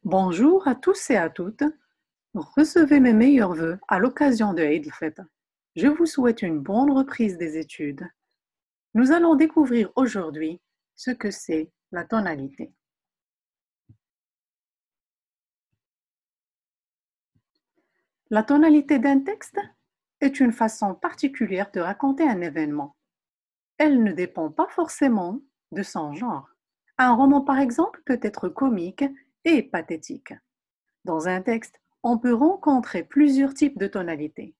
Bonjour à tous et à toutes. Recevez mes meilleurs vœux à l'occasion de Eid al-Fitr. Je vous souhaite une bonne reprise des études. Nous allons découvrir aujourd'hui ce que c'est la tonalité. La tonalité d'un texte est une façon particulière de raconter un événement. Elle ne dépend pas forcément de son genre. Un roman, par exemple, peut être comique et pathétique. Dans un texte, on peut rencontrer plusieurs types de tonalités.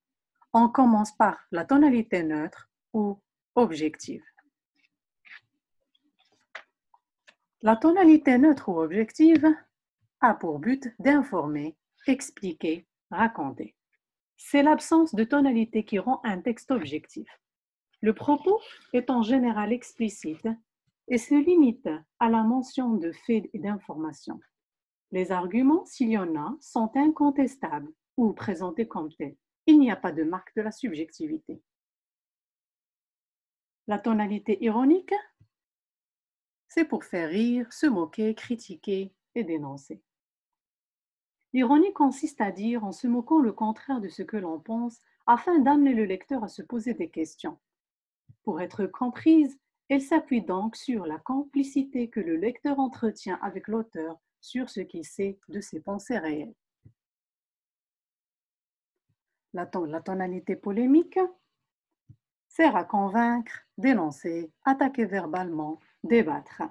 On commence par la tonalité neutre ou objective. La tonalité neutre ou objective a pour but d'informer, expliquer, raconter. C'est l'absence de tonalité qui rend un texte objectif. Le propos est en général explicite et se limite à la mention de faits et d'informations. Les arguments, s'il y en a, sont incontestables ou présentés comme tels. Il n'y a pas de marque de la subjectivité. La tonalité ironique, c'est pour faire rire, se moquer, critiquer et dénoncer. L'ironie consiste à dire en se moquant le contraire de ce que l'on pense afin d'amener le lecteur à se poser des questions. Pour être comprise, elle s'appuie donc sur la complicité que le lecteur entretient avec l'auteur sur ce qu'il sait de ses pensées réelles. La tonalité polémique sert à convaincre, dénoncer, attaquer verbalement, débattre.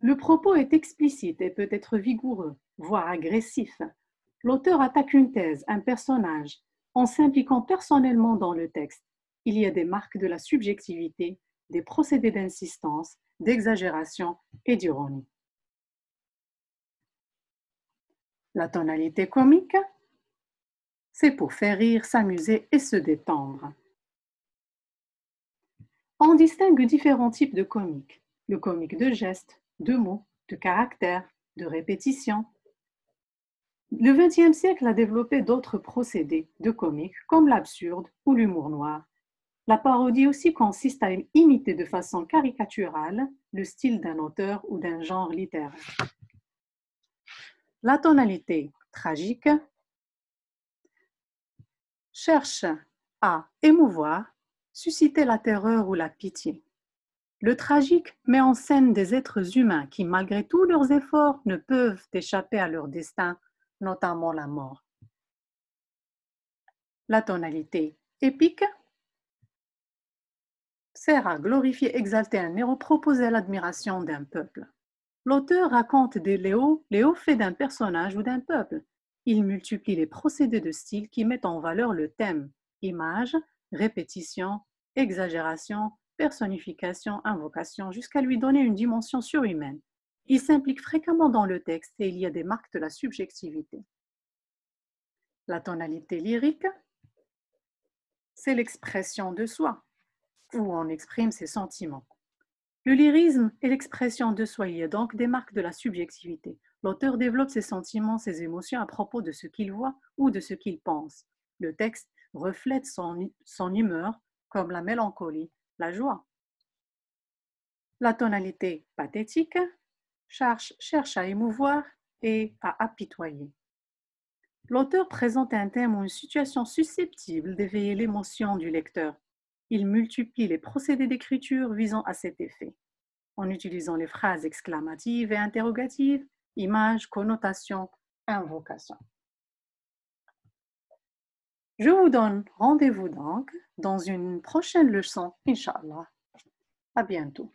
Le propos est explicite et peut être vigoureux, voire agressif. L'auteur attaque une thèse, un personnage, en s'impliquant personnellement dans le texte. Il y a des marques de la subjectivité, des procédés d'insistance, d'exagération et d'ironie. La tonalité comique, c'est pour faire rire, s'amuser et se détendre. On distingue différents types de comique. Le comique de geste, de mots, de caractère, de répétition. Le XXe siècle a développé d'autres procédés de comique comme l'absurde ou l'humour noir. La parodie aussi consiste à imiter de façon caricaturale le style d'un auteur ou d'un genre littéraire. La tonalité tragique cherche à émouvoir, susciter la terreur ou la pitié. Le tragique met en scène des êtres humains qui, malgré tous leurs efforts, ne peuvent échapper à leur destin, notamment la mort. La tonalité épique sert à glorifier, exalter un héros, proposer l'admiration d'un peuple. L'auteur raconte les hauts faits d'un personnage ou d'un peuple. Il multiplie les procédés de style qui mettent en valeur le thème, image, répétition, exagération, personnification, invocation, jusqu'à lui donner une dimension surhumaine. Il s'implique fréquemment dans le texte et il y a des marques de la subjectivité. La tonalité lyrique, c'est l'expression de soi, où on exprime ses sentiments. Le lyrisme est l'expression de soi, il y a donc des marques de la subjectivité. L'auteur développe ses sentiments, ses émotions à propos de ce qu'il voit ou de ce qu'il pense. Le texte reflète son humeur, comme la mélancolie, la joie. La tonalité pathétique cherche à émouvoir et à apitoyer. L'auteur présente un thème ou une situation susceptible d'éveiller l'émotion du lecteur. Il multiplie les procédés d'écriture visant à cet effet, en utilisant les phrases exclamatives et interrogatives, images, connotations, invocations. Je vous donne rendez-vous donc dans une prochaine leçon, Inch'Allah. À bientôt.